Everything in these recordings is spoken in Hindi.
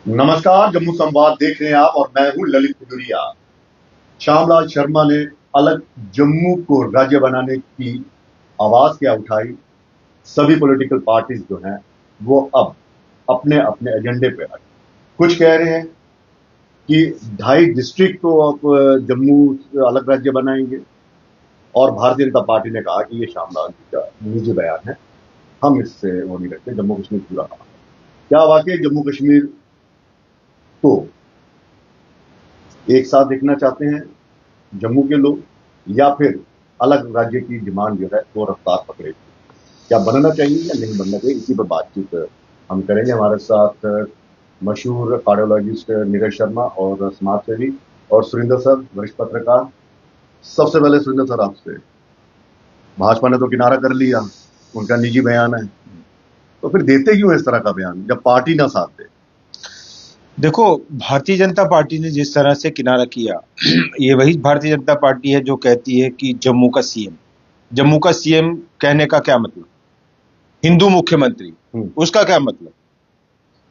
नमस्कार, जम्मू संवाद देख रहे हैं आप और मैं हूं ललित खजुरिया। श्यामलाल शर्मा ने अलग जम्मू को राज्य बनाने की आवाज क्या उठाई। सभी पॉलिटिकल पार्टीज जो हैं वो अब अपने अपने एजेंडे पे आ गए। कुछ कह रहे हैं कि 2.5 डिस्ट्रिक्ट को अब जम्मू अलग राज्य बनाएंगे और भारतीय जनता पार्टी ने कहा कि ये श्यामलाल जी का निजी बयान है, हम इससे वो नहीं रखते, जम्मू कश्मीर पूरा हमारा। क्या वाकई जम्मू कश्मीर को एक साथ देखना चाहते हैं जम्मू के लोग, या फिर अलग राज्य की डिमांड जो है वो रफ्तार पकड़ेगी? क्या बनना चाहिए या नहीं बनना चाहिए, इसी पर बातचीत हम करेंगे। हमारे साथ मशहूर कार्डियोलॉजिस्ट नीरज शर्मा और समाजसेवी और सुरेंद्र सर, वरिष्ठ पत्रकार। सबसे पहले सुरेंद्र सर आपसे, भाजपा ने तो किनारा कर लिया, उनका निजी बयान है, तो फिर देते क्यों इस तरह का बयान जब पार्टी ना साथ दे? देखो, भारतीय जनता पार्टी ने जिस तरह से किनारा किया, ये वही भारतीय जनता पार्टी है जो कहती है कि जम्मू का सीएम कहने का क्या मतलब, हिंदू मुख्यमंत्री, उसका क्या मतलब।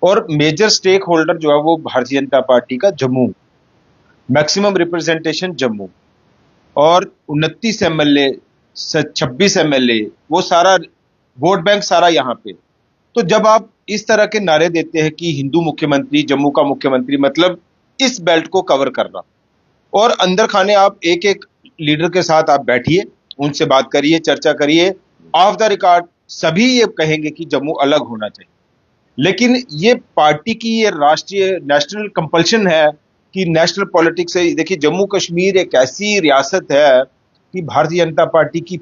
और मेजर स्टेक होल्डर जो है वो भारतीय जनता पार्टी का जम्मू, मैक्सिमम रिप्रेजेंटेशन जम्मू, और 29 एमएलए, 26 एमएलए, वो सारा वोट बैंक सारा यहां पे। तो जब आप इस तरह के नारे देते हैं कि हिंदू मुख्यमंत्री, जम्मू का मुख्यमंत्री, मतलब इस बेल्ट को कवर करना, और अंदर खाने आप एक एक लीडर के साथ आप बैठिए, उनसे बात करिए, चर्चा करिए, ऑफ द रिकॉर्ड सभी ये कहेंगे कि जम्मू अलग होना चाहिए। लेकिन ये पार्टी की ये राष्ट्रीय नेशनल कंपल्शन है कि नेशनल पॉलिटिक्स है। देखिए, जम्मू कश्मीर एक ऐसी रियासत है कि भारतीय जनता पार्टी की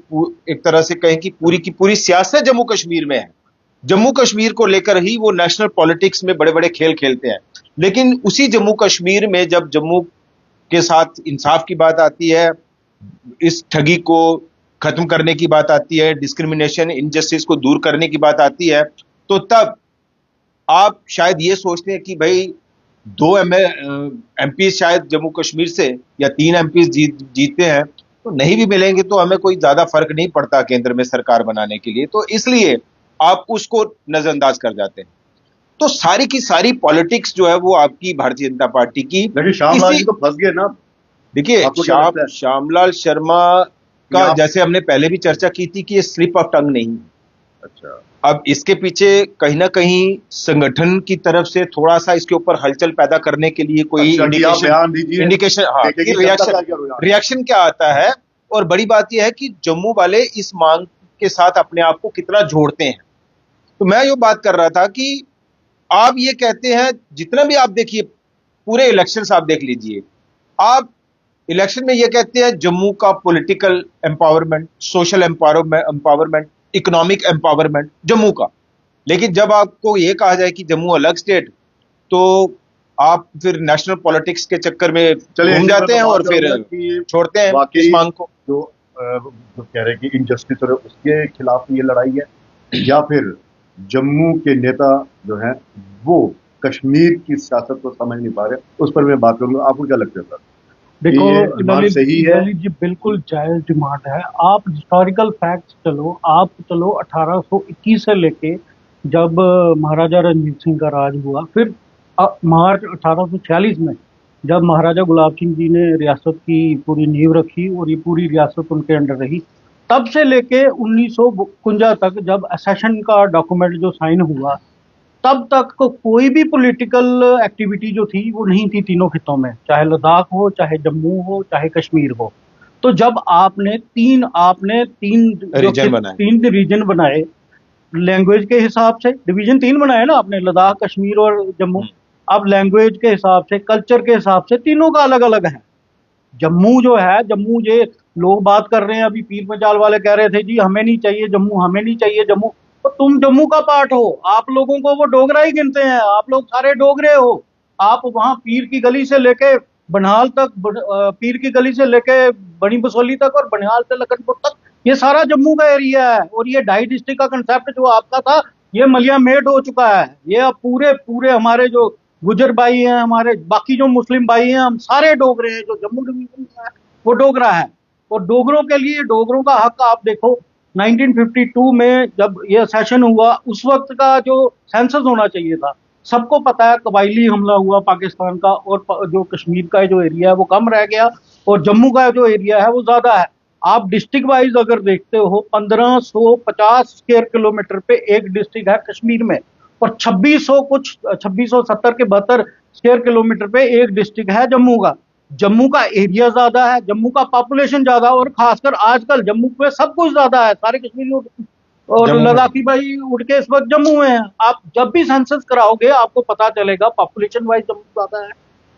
एक तरह से कहें कि पूरी की पूरी सियासत जम्मू कश्मीर में है। जम्मू कश्मीर को लेकर ही वो नेशनल पॉलिटिक्स में बड़े बड़े खेल खेलते हैं। लेकिन उसी जम्मू कश्मीर में जब जम्मू के साथ इंसाफ की बात आती है, इस ठगी को खत्म करने की बात आती है, डिस्क्रिमिनेशन, इनजस्टिस को दूर करने की बात आती है, तो तब आप शायद ये सोचते हैं कि भाई 2 एमपी शायद जम्मू कश्मीर से, या 3 एमपी जीतते हैं, तो नहीं भी मिलेंगे तो हमें कोई ज्यादा फर्क नहीं पड़ता केंद्र में सरकार बनाने के लिए, तो इसलिए आप उसको नजरअंदाज कर जाते हैं। तो सारी की सारी पॉलिटिक्स जो है वो आपकी भारतीय जनता पार्टी की, लेकिन श्यामलाल जी तो फंस गए ना। देखिए, श्यामलाल शर्मा का जैसे हमने पहले भी चर्चा की थी कि ये स्लिप ऑफ टंग नहीं है। अच्छा, अब इसके पीछे कहीं ना कहीं संगठन की तरफ से थोड़ा सा इसके ऊपर हलचल पैदा करने के लिए कोई इंडिकेशन, हाँ, रिएक्शन क्या आता है। और बड़ी बात यह है कि जम्मू वाले इस मांग के साथ अपने आप को कितना जोड़ते हैं। तो मैं ये बात कर रहा था कि आप ये कहते हैं, जितना भी आप देखिए, पूरे इलेक्शंस आप देख लीजिए, आप इलेक्शन में ये कहते हैं जम्मू का political empowerment, social empowerment, economic empowerment Jammu का। लेकिन जब आपको ये कहा जाए कि जम्मू अलग स्टेट, तो आप फिर नेशनल पॉलिटिक्स के चक्कर में घूम जाते हैं और फिर छोड़ते हैं इस मांग को। जो कह रहे हैं कि इनजस्टिस और उसके खिलाफ ये लड़ाई है, या फिर जम्मू के नेता जो हैं वो कश्मीर की सियासत को समझ नहीं पा रहे, उस पर मैं बात करूंगा। आपको क्या लगता है सर? देखो ललित जी, बिल्कुल जायज डिमांड है। आप हिस्टोरिकल फैक्ट्स आप चलो 1821 से लेके जब महाराजा रणजीत सिंह का राज हुआ, फिर मार्च 1846 में जब महाराजा गुलाब सिंह जी ने रियासत की पूरी नींव रखी और ये पूरी रियासत उनके अंडर रही, तब से लेके 1952 तक जब असेशन का डॉक्यूमेंट जो साइन हुआ, तब तक को कोई भी पॉलिटिकल एक्टिविटी जो थी वो नहीं थी तीनों खितों में, चाहे लद्दाख हो, चाहे जम्मू हो, चाहे कश्मीर हो। तो जब आपने तीन रीजन बनाए, लैंग्वेज के हिसाब से डिवीजन 3 बनाए ना आपने, लद्दाख, कश्मीर और जम्मू। अब लैंग्वेज के हिसाब से, कल्चर के हिसाब से तीनों का अलग अलग है। जम्मू जो है, जम्मू ये लोग बात कर रहे हैं, अभी पीर मजाल वाले कह रहे थे जी हमें नहीं चाहिए जम्मू, हमें नहीं चाहिए जम्मू। तो तुम जम्मू का पार्ट हो, आप लोगों को वो डोगरा ही गिनते हैं, आप लोग सारे डोगरे हो। आप वहां पीर की गली से लेके बनिहाल तक, पीर की गली से लेके बड़ी बसोली तक और बनिहाल से लखनपुर तक, ये सारा जम्मू का एरिया है। और ये 2.5 डिस्ट्रिक्ट का कंसेप्ट जो आपका था, ये मलिया मेट हो चुका है। ये अब पूरे पूरे हमारे जो गुजर भाई हैं, हमारे बाकी जो मुस्लिम भाई हैं, हम सारे डोगरे हैं। जो जम्मू डिवीजन है वो डोगरा है। और डोगरों के लिए डोगरों का हक आप देखो, 1952 में जब ये सेशन हुआ, उस वक्त का जो सेंसस होना चाहिए था, सबको पता है कबायली हमला हुआ पाकिस्तान का, और जो कश्मीर का जो एरिया है वो कम रह गया और जम्मू का जो एरिया है वो ज्यादा है। आप डिस्ट्रिक्ट वाइज अगर देखते हो 1550 स्क्वायर किलोमीटर पे एक डिस्ट्रिक्ट है कश्मीर में, और 2670 के 72 स्क्वायर किलोमीटर पे एक डिस्ट्रिक्ट है जम्मू का। जम्मू का एरिया ज्यादा है, जम्मू का पॉपुलेशन ज्यादा, और खासकर आजकल जम्मू में सब कुछ ज्यादा है, सारे कश्मीरी और लद्दाखी भाई उठ के इस वक्त जम्मू में है। आप जब भी सेंसस कराओगे आपको पता चलेगा पॉपुलेशन वाइज जम्मू ज्यादा है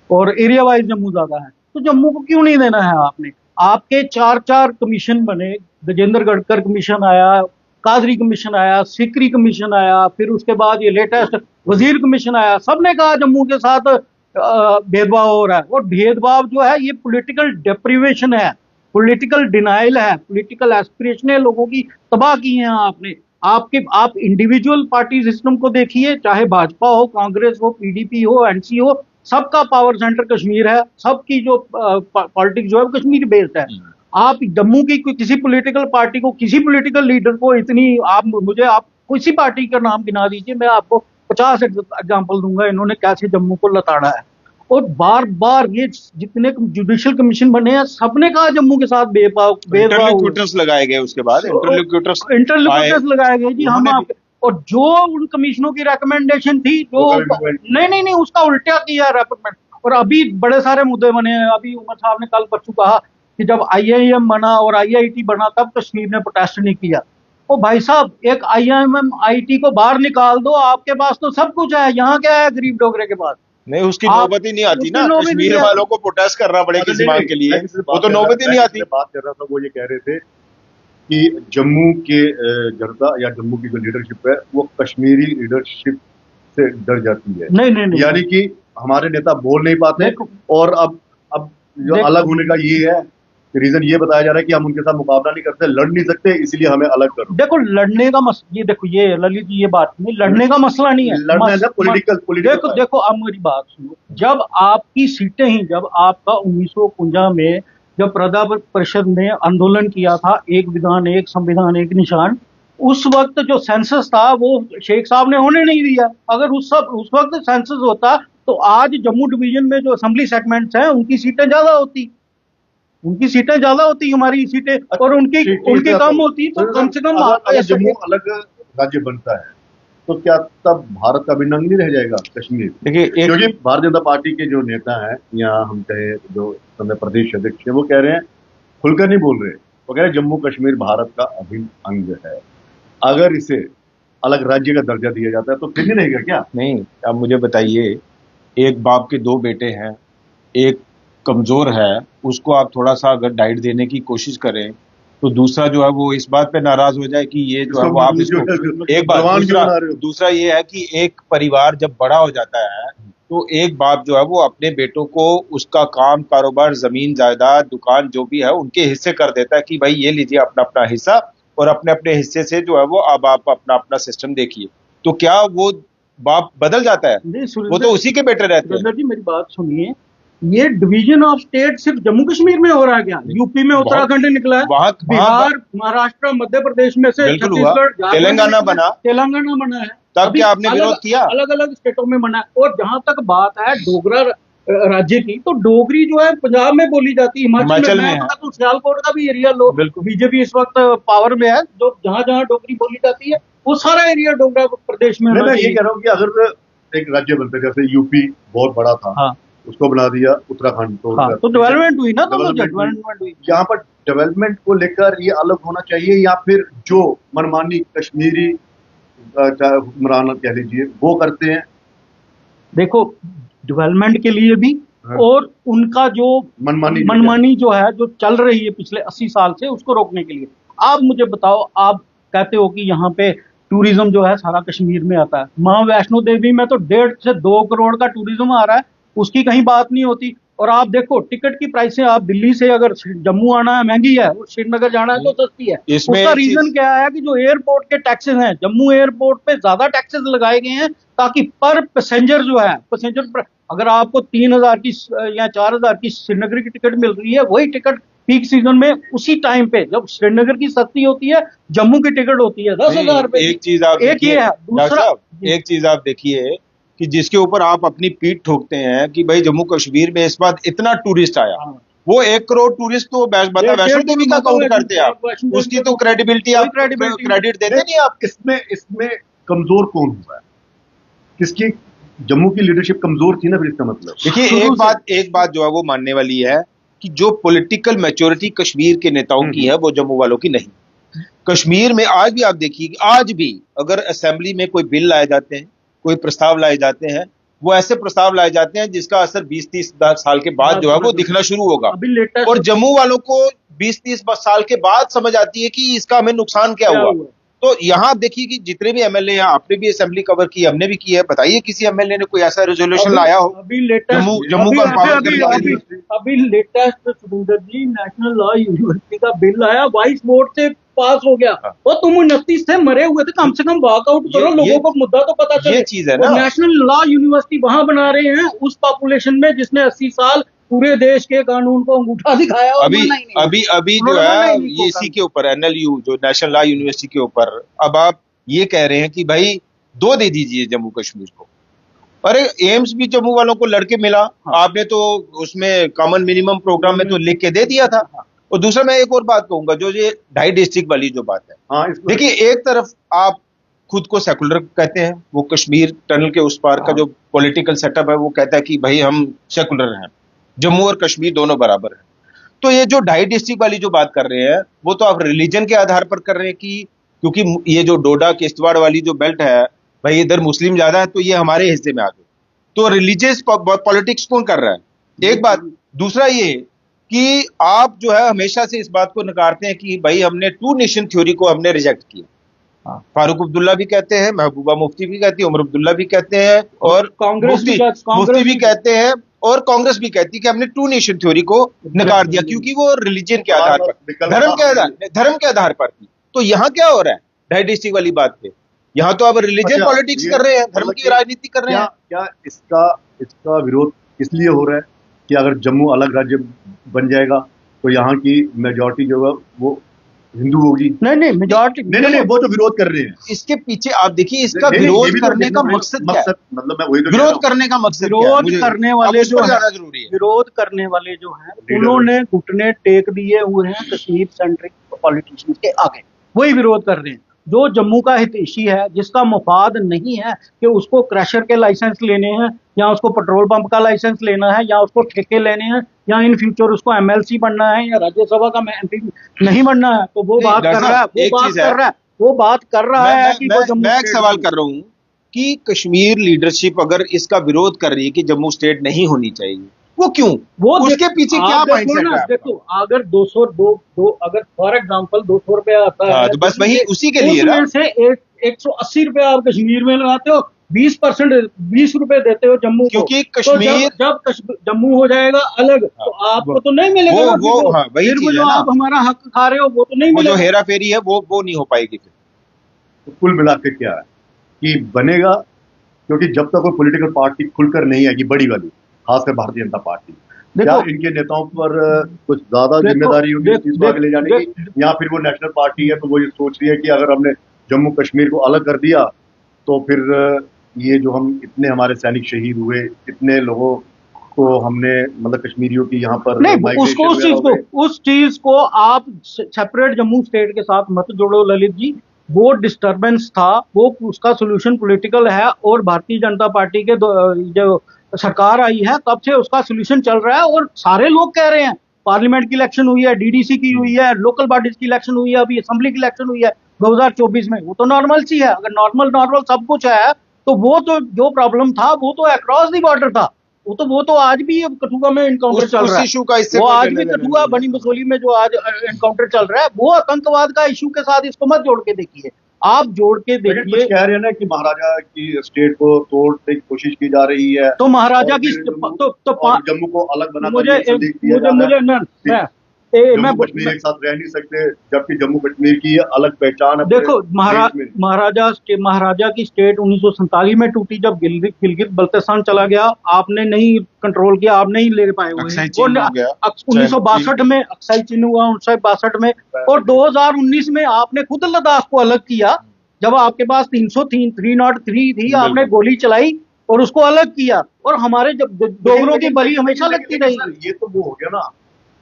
और एरिया वाइज जम्मू ज्यादा है। तो जम्मू को क्यों नहीं देना है आपने? आपके 4 कमीशन बने, गजेंद्र गडकर कमीशन आया, कादरी कमीशन आया, सीकरी कमीशन आया, फिर उसके बाद ये लेटेस्ट वजीर कमीशन आया। सबने कहा जम्मू के साथ भेदभाव हो रहा है, और भेदभाव जो है ये पॉलिटिकल डेप्रीवेशन है, पॉलिटिकल डिनाइल है, पॉलिटिकल एस्पिरेशन है, लोगों की तबाह की हैं आपने। आप इंडिविजुअल पार्टी सिस्टम को देखिए, चाहे भाजपा हो, कांग्रेस हो, पीडीपी हो, एनसी हो, सबका पावर सेंटर कश्मीर है, सबकी जो पॉलिटिक्स जो है वो कश्मीर बेस्ड है। आप जम्मू की किसी पॉलिटिकल पार्टी को, किसी पॉलिटिकल लीडर को इतनी आप किसी पार्टी का नाम गिना दीजिए, मैं आपको 50 एग्जाम्पल दूंगा इन्होंने कैसे जम्मू को लताड़ा है। और बार बार ये जितने जुडिशियल कमीशन बने हैं सबने कहा जम्मू के साथ भेदभाव इंटरलोक्यूटर्स लगाए गए, उसके बाद इंटरलोक्यूटर्स लगाए गए जी हम आप, और जो उन कमीशनों की रिकमेंडेशन थी जो नहीं उसका उल्टा किया रिकमेंड। और अभी बड़े सारे मुद्दे बने हैं। अभी उमर साहब ने कल परसों कहा कि जब IIM बना और IIT बना तब कश्मीर ने प्रोटेस्ट नहीं किया। ओ भाई साहब, एक IIM IT को बाहर निकाल दो, आपके पास तो सब कुछ है, यहाँ क्या है गरीब डोगरे के पास? नहीं, उसकी नौबत ही नहीं आती ना, कश्मीर वालों को प्रोटेस्ट करना पड़े किसी मांग के लिए, वो तो नौबत ही नहीं आती। बात कर रहा था, वो ये कह रहे थे कि जम्मू के जनता या जम्मू की जो लीडरशिप है वो कश्मीरी लीडरशिप से डर जाती है। नहीं यानी कि हमारे नेता बोल नहीं पाते, और अब जो अलग होने का ये है, रीजन ये बताया जा रहा है कि हम उनके साथ मुकाबला नहीं करते, लड़ नहीं सकते, इसलिए हमें अलग करो। देखो लड़ने का ये देखो, ये ललित जी, ये बात नहीं, लड़ने का मसला नहीं है, पॉलिटिकल देखो अब मेरी बात सुनो। जब आपकी सीटें ही, जब आपका 1951 में जब प्रजा परिषद ने आंदोलन किया था, एक विधान एक संविधान एक निशान, उस वक्त जो सेंसस था वो शेख साहब ने होने नहीं दिया। अगर उस वक्त सेंसस होता तो आज जम्मू डिवीजन में जो असेंबली सेगमेंट्स हैं उनकी सीटें ज्यादा होती, हमारी सीटें, और उनकी कम होती, तो कम से कम जम्मू अलग राज्य बनता है तो क्या तब भारत का अभिन्न अंग नहीं रह जाएगा कश्मीर? देखिए, क्योंकि भारतीय जनता पार्टी के जो नेता हैं या हम कहे जो प्रदेश अध्यक्ष है वो कह रहे हैं, खुलकर नहीं बोल रहे, वो कह रहे हैं जम्मू कश्मीर भारत का अभिन्न अंग है। अगर इसे अलग राज्य का दर्जा दिया जाता है तो फिर नहीं रहेगा क्या? नहीं, अब मुझे बताइए, एक बाप के 2 बेटे हैं, एक कमजोर है, उसको आप थोड़ा सा अगर डाइट देने की कोशिश करें तो दूसरा जो है वो इस बात पे नाराज हो जाए कि ये जो है वो आप इसको एक बात, दूसरा ये है कि एक परिवार जब बड़ा हो जाता है तो एक बाप जो है वो अपने बेटों को उसका काम, कारोबार, जमीन, जायदाद, दुकान जो भी है उनके हिस्से कर देता है कि भाई ये लीजिए अपना अपना हिस्सा, और अपने अपने हिस्से से जो है वो अब आप अपना अपना सिस्टम देखिए। तो क्या वो बाप बदल जाता है? वो तो उसी के बेटे रहते हैं। जी मेरी बात सुनिए, ये डिवीजन ऑफ स्टेट सिर्फ जम्मू कश्मीर में हो रहा है क्या? यूपी में उत्तराखंड निकला है, बिहार, महाराष्ट्र, मध्य प्रदेश में से छत्तीसगढ़, तेलंगाना बना है। तब क्या आपने विरोध किया? अलग अलग स्टेटों में बना है। और जहां तक बात है डोगरा राज्य की, तो डोगरी जो है पंजाब में बोली जाती है, हिमाचल में। तो सियालकोट का भी एरिया लो, बीजेपी इस वक्त पावर में है, जो जहां जहां डोगरी बोली जाती है वो सारा एरिया डोगरा प्रदेश में। मैं ये कह रहा हूँ कि अगर एक राज्य बनता है, जैसे यूपी बहुत बड़ा था, उसको बना दिया उत्तराखंड, तो डेवलपमेंट हुई ना, तो डेवलपमेंट हुई। यहाँ पर डेवलपमेंट को लेकर ये अलग होना चाहिए, या फिर जो मनमानी कश्मीरी हुक्मरान कह लीजिए वो करते हैं? देखो, डेवलपमेंट के लिए भी और उनका जो मनमानी जो है जो चल रही है पिछले 80 साल से, उसको रोकने के लिए। आप मुझे बताओ, आप कहते हो कि यहाँ पे टूरिज्म जो है सारा कश्मीर में आता है, मां वैष्णो देवी में तो 1.5 से 2 करोड़ का टूरिज्म आ रहा है, उसकी कहीं बात नहीं होती। और आप देखो टिकट की प्राइसें, आप दिल्ली से अगर जम्मू आना है महंगी है, और श्रीनगर जाना है तो सस्ती है। उसका रीजन क्या है कि जो एयरपोर्ट के टैक्सेस हैं, जम्मू एयरपोर्ट पे ज्यादा टैक्सेस लगाए गए हैं, ताकि पर पैसेंजर जो है, अगर आपको 3,000 की या 4,000 की श्रीनगर की टिकट मिल रही है, वही टिकट पीक सीजन में उसी टाइम पे जब श्रीनगर की सस्ती होती है, जम्मू की टिकट होती है 10,000 रुपए। एक चीज आप देखिए कि जिसके ऊपर आप अपनी पीठ ठोकते हैं कि भाई जम्मू कश्मीर में इस बार इतना टूरिस्ट आया, वो 1 करोड़ टूरिस्ट तो वैष्णो देवी का काउंट करते हैं आप, उसकी तो क्रेडिबिलिटी आप क्रेडिट देते नहीं आप। इसमें कमजोर कौन हुआ है? किसकी? जम्मू की लीडरशिप कमजोर थी ना, फिर इसका मतलब। देखिए एक बात जो है वो मानने वाली है कि जो पॉलिटिकल मैच्योरिटी कश्मीर के नेताओं की है वो जम्मू वालों की नहीं। कश्मीर में आज भी आप देखिए, आज भी अगर असेंबली में कोई बिल लाए जाते हैं, कोई प्रस्ताव लाए जाते हैं, वो ऐसे प्रस्ताव लाए जाते हैं जिसका असर 20-30 साल के बाद जो है वो दिखना शुरू होगा। और जम्मू वालों को 20-30 साल के बाद समझ आती है कि इसका हमें नुकसान क्या हुआ। तो यहाँ आप देखिए कि जितने भी एमएलए हैं, आपने भी असेंबली कवर की, हमने भी की है, बताइए किसी एमएलए ने कोई ऐसा रेजोल्यूशन लाया हो जम्मू का एम्पावर करने के लिए? अभी लेटेस्ट सुरेंद्र जी, नेशनल लॉ यूनिवर्सिटी का बिल आया, 22 वोट से पास हो गया। और तुम 29 से मरे हुए थे, कम से कम वॉकआउट करो, लोगों को मुद्दा तो पता चले। ये चीज है ना, नेशनल लॉ यूनिवर्सिटी वहां बना रहे हैं उस पॉपुलेशन में जिसने 80 साल पूरे देश के कानून को अंगूठा दिखाया। अभी जो है ये इसी के ऊपर एनएलयू जो नेशनल लॉ यूनिवर्सिटी के ऊपर, अब आप ये कह रहे हैं कि भाई 2 दे दीजिए जम्मू कश्मीर को। अरे एम्स भी जम्मू वालों को लड़के मिला, आपने तो उसमें कॉमन मिनिमम प्रोग्राम में तो लिख के दे दिया था। और दूसरा मैं एक और बात कहूंगा, जो ये 2.5 डिस्ट्रिक्ट वाली जो बात है, देखिए एक तरफ आप खुद को सेकुलर कहते हैं, वो कश्मीर टनल के उस पार का जो पॉलिटिकल सेटअप है वो कहता है कि भाई हम सेकुलर हैं, जम्मू और कश्मीर दोनों बराबर हैं। तो ये जो 2.5 डिस्ट्रिक्ट वाली जो बात कर रहे हैं वो तो आप रिलीजन के आधार पर कर रहे हैं कि क्योंकि ये जो डोडा किश्तवाड़ वाली जो बेल्ट है भाई इधर मुस्लिम ज्यादा है तो ये हमारे हिस्से में आ गए, तो रिलीजियस पॉलिटिक्स कौन कर रहा है? एक बात। दूसरा ये कि आप जो है हमेशा से इस बात को नकारते हैं कि भाई हमने 2 नेशन थ्योरी को हमने रिजेक्ट किया। फारूक अब्दुल्ला भी कहते हैं, महबूबा मुफ्ती भी कहती है, उमर अब्दुल्ला भी कहते हैं, और मुफ्ती भी कहते हैं, और कांग्रेस भी कहती है कि हमने 2 नेशन थ्योरी को नकार दिया क्योंकि वो रिलीजन के आधार पर, धर्म के आधार पर थी। तो यहाँ क्या हो रहा है 2.5 डिस्ट्रिक्ट वाली बात पे? यहाँ तो अब रिलीजन पॉलिटिक्स कर रहे हैं, धर्म की राजनीति कर रहे हैं। क्या इसका विरोध इसलिए हो रहा है कि अगर जम्मू अलग राज्य बन जाएगा तो यहाँ की मेजॉरिटी जो है वो हिंदू होगी? नहीं मेजॉरिटी नहीं, वो तो विरोध कर रहे हैं। इसके पीछे आप देखिए इसका विरोध करने का मकसद क्या है? मतलब मैं वही विरोध करने का मकसद विरोध करने वाले जो है, विरोध करने वाले जो हैं उन्होंने घुटने टेक दिए हुए हैं कश्मीर सेंट्रिक पॉलिटिशियंस के आगे, वही विरोध कर रहे हैं। जो जम्मू का हितैषी है, जिसका मुफाद नहीं है कि उसको क्रशर के लाइसेंस लेने हैं या उसको पेट्रोल पंप का लाइसेंस लेना है या उसको ठेके लेने हैं या इन फ्यूचर उसको एमएलसी बनना है या राज्यसभा का एमपी नहीं बनना है, तो वो बात कर रहा है, वो बात कर रहा है कि मैं एक सवाल कर रहा हूँ कि कश्मीर लीडरशिप अगर इसका विरोध कर रही है कि जम्मू स्टेट नहीं होनी चाहिए, वो क्यों? वो उसके पीछे क्या माइंडसेट है? देखो, अगर 202 अगर फॉर एग्जांपल 200 रुपया आता है तो बस वही उसी के लिए उसमें से 180 रुपया आप कश्मीर में लगाते हो, 20% 20 रुपए देते हो जम्मू को। क्योंकि कश्मीर तो जब जम्मू हो जाएगा अलग तो आपको तो नहीं मिलेगा वो जो आप हमारा हक खा रहे हो वो तो नहीं मिलेगा। जो हेरा फेरी है वो नहीं हो पाएगी। फिर तो कुल मिलाकर क्या है कि बनेगा, क्योंकि जब तक कोई पॉलिटिकल पार्टी खुलकर नहीं आएगी बड़ी वाली, खासकर भारतीय जनता पार्टी, क्या इनके नेताओं पर कुछ ज्यादा जिम्मेदारी होगी इस चीज को आगे ले जाने की, या फिर वो नेशनल पार्टी है तो वो ये सोच रही है कि अगर हमने जम्मू कश्मीर को अलग कर दिया तो फिर ये जो हम इतने हमारे सैनिक शहीद हुए, इतने लोगों को हमने मतलब कश्मीरियों की यहाँ पर नहीं, उस चीज को आप सेपरेट जम्मू स्टेट के साथ मत जोड़ो ललित जी। वो डिस्टरबेंस था, वो उसका सोल्यूशन पॉलिटिकल है, और भारतीय जनता पार्टी के जो सरकार आई है तब से उसका सोल्यूशन चल रहा है। और सारे लोग कह रहे हैं, पार्लियामेंट की इलेक्शन हुई है, डीडीसी की हुई है, लोकल बॉडीज की इलेक्शन हुई है, अभी असेंबली की इलेक्शन हुई है 2024 में, वो तो नॉर्मल सी है। अगर नॉर्मल सब कुछ है तो वो तो जो प्रॉब्लम था वो तो अक्रॉस द बॉर्डर था, वो तो आज भी कठुआ में इनकाउंटर चल रहा है। वो आज भी कठुआ बनी बसोली में जो आज इनकाउंटर चल रहा है वो आतंकवाद का इशू के साथ इसको मत जोड़ के देखिए, आप जोड़ के देखिए। कह रहे हैं ना कि महाराजा की स्टेट को तोड़ने की कोशिश की जा रही है, तो महाराजा की जम्मू को अलग बना कश्मीर एक साथ रह नहीं सकते, जबकि जम्मू कश्मीर की अलग पहचान है। देखो, महाराजा की स्टेट 1947 में टूटी जब गिलगित बल्तिस्तान चला गया, आपने नहीं कंट्रोल किया, आप नहीं ले पाए हुए। 1962 में अक्साई चिन्ह हुआ, 1962 में, और 2019 में आपने खुद लद्दाख को अलग किया। जब आपके पास 303 थी, आपने गोली चलाई और उसको अलग किया, और हमारे जब डोगरों की बलि हमेशा लगती रही। सर, ये तो वो हो गया ना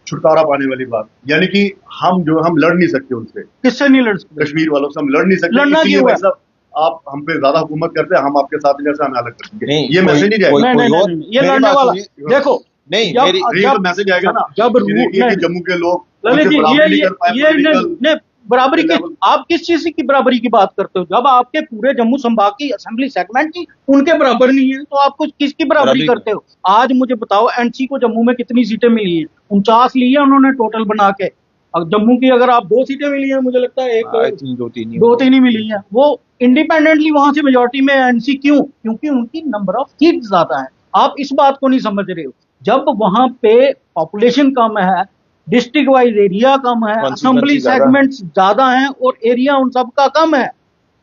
छुटकारा पाने वाली बात, यानी कि हम लड़ नहीं सकते उनसे, किससे नहीं लड़ सकते? कश्मीर वालों से हम लड़ नहीं सकते, लड़ना इसलिए क्यों भाई है? साहब आप हम पे ज्यादा हुकूमत करते हैं, हम आपके साथ जैसे हमें अलग कर देंगे, नहीं, ये मैसेज नहीं कोई- जाएगा। नहीं, कोई और- ये मेरी लड़ने बात वाला, सुनिए। देखो नहीं, जब मेरी ये तो मैसेज आएगा ना जब कि देखिए कि जम्मू के लोग ललित उनसे जी, बराबरी नहीं कर पाए ये political नहीं, बराबरी की, level। आप किस चीज की बराबरी की बात करते हो? जब आपके पूरे जम्मू संभाग की असेंबली सेगमेंट की उनके बराबर नहीं है, तो आप कुछ किसकी बराबरी बराबरी करते हो? आज मुझे बताओ, एनसी को जम्मू में कितनी सीटें मिली हैं? 49 ली है उन्होंने टोटल बना के। अब जम्मू की अगर आप 2 सीटें मिली हैं, मुझे लगता है आई एक थिंक 2-3 ही 2-3 ही मिली हैं, वो इंडिपेंडेंटली वहां से मेजोरिटी में एनसी। क्यों? क्योंकि उनकी नंबर ऑफ सीट ज्यादा है। आप इस बात को नहीं समझ रहे हो। जब वहां पे पॉपुलेशन कम है, डिस्ट्रिक्ट वाइज एरिया कम है, Constituency असेंबली ज्यादा है। सेगमेंट्स ज्यादा हैं और एरिया उन सब का कम है,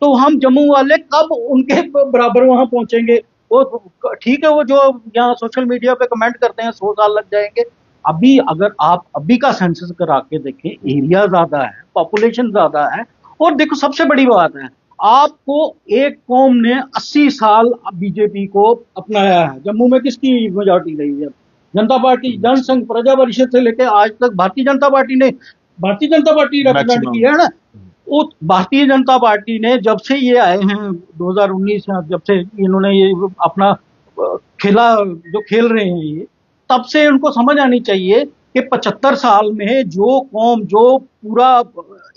तो हम जम्मू वाले कब उनके बराबर वहां पहुंचेंगे? वो ठीक है, वो जो यहाँ सोशल मीडिया पे कमेंट करते हैं 100 साल लग जाएंगे। अभी अगर आप अभी का सेंसस करा के देखें, एरिया ज्यादा है, पॉपुलेशन ज्यादा है, और देखो सबसे बड़ी बात है, आपको एक कौम ने 80 साल बीजेपी को अपनाया है। जम्मू में किसकी मेजोरिटी रही है? जनता पार्टी, जनसंघ, प्रजा परिषद से लेकर आज तक भारतीय जनता पार्टी ने रिप्रेजेंट Maximum। किया है ना। वो भारतीय जनता पार्टी ने जब से ये आए हैं 2019 या जब से इन्होंने ये अपना खेला, जो खेल रहे हैं ये, तब से उनको समझ आनी चाहिए कि 75 साल में जो कौम, जो पूरा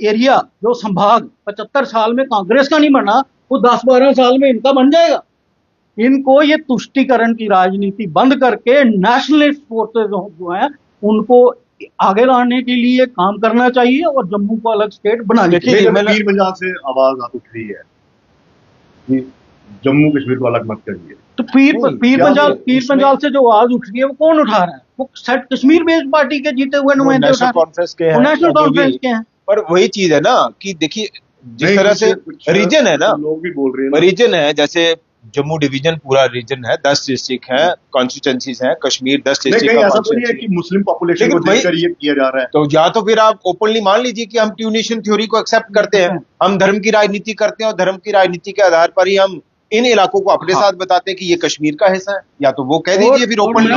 एरिया, जो संभाग 75 साल में कांग्रेस का नहीं बना, वो 10-12 साल में इनका बन जाएगा। इनको ये तुष्टीकरण की राजनीति बंद करके नेशनलिस्ट फोर्सेज जो हैं उनको आगे लाने के लिए काम करना चाहिए और जम्मू को अलग स्टेट बनानी देखिए, चाहिए। लेकिन पीर पंजाब से आवाज उठ रही है कि जम्मू कश्मीर को अलग मत करिए। तो नहीं, पीर पंजाब से जो आवाज उठ रही है वो कौन उठा रहा है? वो सेट कश्मीर बेस्ड पार्टी के जीते हुए नुमाइंदे उठा नेशनल रहे हैं। कॉन्फ्रेंस के वो हैं, नेशनल या जो कॉन्फ्रेंस भी, के हैं। पर वही चीज है ना कि देखिए जिस नहीं, तरह से कुछ रीजन है ना, लोग भी बोल रहे हैं ना, रीजन है, जैसे जम्मू डिवीजन पूरा रीजन है, 10 डिस्ट्रिक्ट है, कॉन्स्टिट्यूंसीज है, कश्मीर 10 नहीं डिस्ट्रिक्ट कहीं का ऐसा तो नहीं है कि constituency। मुस्लिम पॉपुलेशन लेकिन को भाई- देखकर ये किया जा रहा है। तो या तो फिर आप ओपनली मान लीजिए कि हम ट्यूनिशन थ्योरी को एक्सेप्ट करते हैं, हम धर्म की राजनीति करते हैं और धर्म की राजनीति के आधार पर ही हम इन इलाकों को अपने साथ बताते हैं कि ये कश्मीर का हिस्सा है, या तो वो कह दीजिए फिर और ओपनली।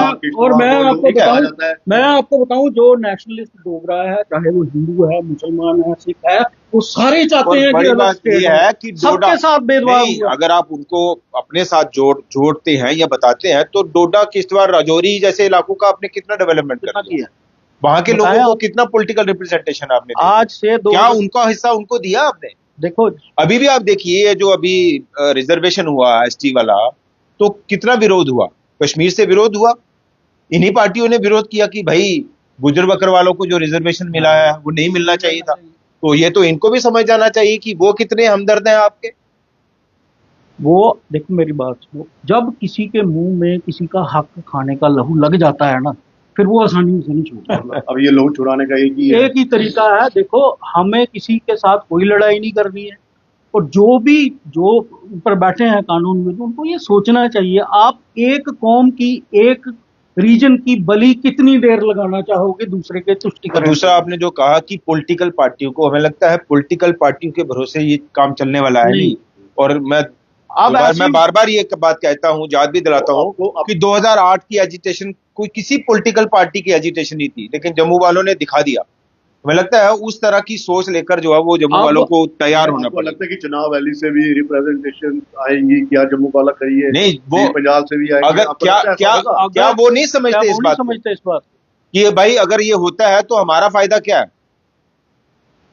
मैं आपको बताऊं, जो नेशनलिस्ट डोगरा है, चाहे वो हिंदू है, मुसलमान है, सिख है, वो सारे चाहते हैं कि बड़ी अलग बात स्टेट ये हो। है कि डोडा सबके साथ भेदभाव नहीं, हुआ। अगर आप उनको अपने साथ जोड़ते हैं या बताते हैं, तो डोडा, किश्तवाड़, राजौरी जैसे इलाकों का आपने कितना डेवलपमेंट कर कितना दिया, किया? वहां के बताया लोगों को आप। कितना पॉलिटिकल रिप्रेजेंटेशन आपने दिया, आज से क्या उनका हिस्सा उनको दिया आपने? देखो, अभी भी आप देखिए, ये जो अभी रिजर्वेशन हुआ एसटी वाला, तो कितना विरोध हुआ, कश्मीर से विरोध हुआ, इन्हीं पार्टियों ने विरोध किया कि भाई गुजर बकर वालों को जो रिजर्वेशन मिला है वो नहीं मिलना चाहिए था। तो ये तो इनको भी समझ जाना चाहिए कि वो कितने हमदर्द हैं आपके। वो देखो, मेरी बात सुनो, जब किसी के मुंह में किसी का हक खाने का लहू लग जाता है ना, फिर वो आसानी से नहीं छूटता। अब ये लोग छुड़ाने का एक ही है। एक ही तरीका है। देखो, हमें किसी के साथ कोई लड़ाई नहीं करनी है, और जो ऊपर बैठे हैं कानून में, तो उनको ये सोचना चाहिए, आप एक कौम की, एक रीजन की बलि कितनी देर लगाना चाहोगे दूसरे के और तुष्टीकरण? दूसरा आपने जो कहा कि पॉलिटिकल पार्टियों को, हमें लगता है पॉलिटिकल पार्टियों के भरोसे ये काम चलने वाला है नहीं। और मैं बार बार ये बात कहता हूँ, याद भी दिलाता हूँ कि 2008 की एजिटेशन कोई किसी पॉलिटिकल पार्टी की एजिटेशन नहीं थी, लेकिन जम्मू वालों ने दिखा दिया। हमें लगता है उस तरह की सोच लेकर जो है वो जम्मू वालों को तैयार होना आपको पड़ेगा। लगता है कि चुनाव वैली से भी रिप्रेजेंटेशन आएंगी, क्या जम्मू को अलग करिए? नहीं, वो पंजाब से भी आएंगे? अगर आपको क्या लगता है ऐसा क्या होगा? क्या वो नहीं समझते इस बात को इस बात कि भाई अगर ये होता है तो हमारा फायदा क्या है?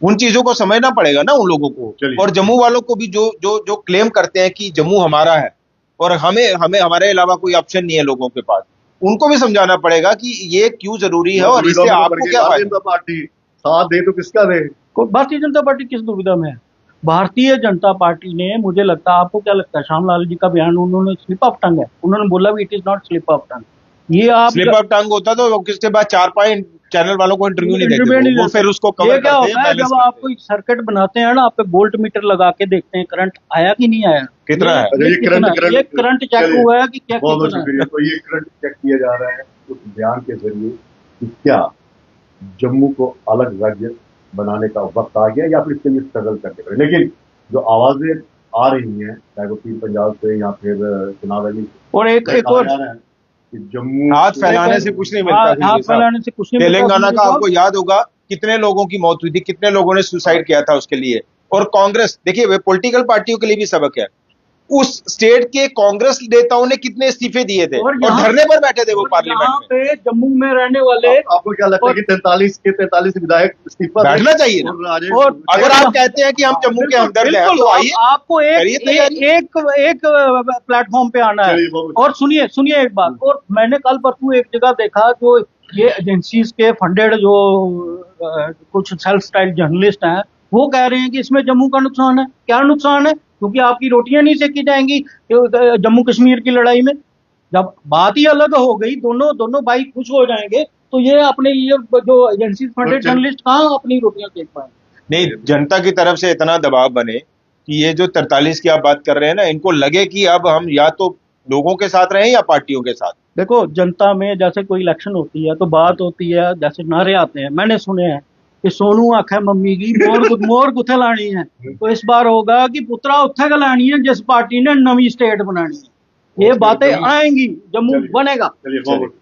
उन चीजों को समझना पड़ेगा ना उन लोगों को। चलिए। और जम्मू वालों को भी जो क्लेम करते हैं कि जम्मू हमारा है और हमें हमारे अलावा कोई ऑप्शन नहीं है लोगों के पास, उनको भी समझाना पड़ेगा कि ये क्यों जरूरी है और इससे आपको क्या फायदा। पार्टी साथ दे तो किसका दे? भारतीय जनता पार्टी किस दुविधा में है? भारतीय जनता पार्टी ने, मुझे लगता है, आपको क्या लगता है, श्यामलाल जी का बयान उन्होंने स्लिप ऑफ टंग है, उन्होंने बोला भी it is not slip of tongue. ये आप स्लिप ऑफ टंग होता तो उसके बाद 4-5 चैनल वालों को इंटरव्यू नहीं देते, वो फिर उसको कवर ये क्या करते हैं, होता है, बैलेंस जब करते आप कोई सर्किट बनाते हैं ना, आप पे वोल्ट मीटर लगा के देखते हैं करंट आया कि नहीं आया, कितना है? अच्छा, ये करंट चेक चलिए, हुआ है कि क्या बहुत बहुत कितना है? शुक्रिया। तो ये करंट चेक किया जा रहा है उस बयान के जरिए कि क्या जम्मू को अलग राज्य बनाने का वक्त आ गया या फिर इसके लिए स्ट्रगल करने पड़े। लेकिन जो आवाजें आ रही हैं, चाहे वो पीर पंजाब से या फिर चुनाव रैली से। और एक और कि जम्मू हाथ फैलाने से कुछ नहीं मिलता। हाथ संजय साहब, फैलाने से कुछ नहीं मिलता। तेलंगाना संजय का साहब, आपको याद होगा कितने लोगों की मौत हुई थी, कितने लोगों ने सुसाइड किया था उसके लिए। और कांग्रेस, देखिए वे पॉलिटिकल पार्टियों के लिए भी सबक है, उस स्टेट के कांग्रेस नेताओं ने कितने इस्तीफे दिए थे और धरने पर बैठे थे वो पार्लियामेंट यहाँ में। पे जम्मू में रहने वाले आपको क्या लगता है कि 43 विधायक इस्तीफा दें? बैठना चाहिए ना। और अगर आप कहते हैं कि हम जम्मू के हमदर्द हैं तो आइए, आपको करिए तैयारी। एक प्लेटफॉर्म पे आना है। चलिए, बहुत- और सुनिए एक बात, और मैंने कल परसों एक जगह देखा, जो ये एजेंसीज के फंडेड जो कुछ सेल्फ स्टाइल जर्नलिस्ट हैं, वो कह रहे हैं कि इसमें जम्मू का नुकसान है। क्या नुकसान है? क्योंकि आपकी रोटियां नहीं सेकी जाएंगी जम्मू कश्मीर की लड़ाई में। जब बात ही अलग हो गई, दोनों भाई खुश हो जाएंगे, तो ये अपने ये जो एजेंसी फंडेड जर्नलिस्ट कहाँ अपनी रोटियां सेक पाएंगे? नहीं, जनता की तरफ से इतना दबाव बने कि ये जो 43 की आप बात कर रहे हैं ना, इनको लगे कि अब हम या तो लोगों के साथ रहें या पार्टियों के साथ। देखो, जनता में जैसे कोई इलेक्शन होती है तो बात होती है, जैसे नारे आते हैं, मैंने सुने हैं कि सोनू आखे मम्मी की मोर कुथे लानी है। तो इस बार होगा कि पुत्रा उत्थे का लानी है, जिस पार्टी ने नवी स्टेट बनानी है। ये बातें आएंगी, जम्मू बनेगा। चलिए, बहुत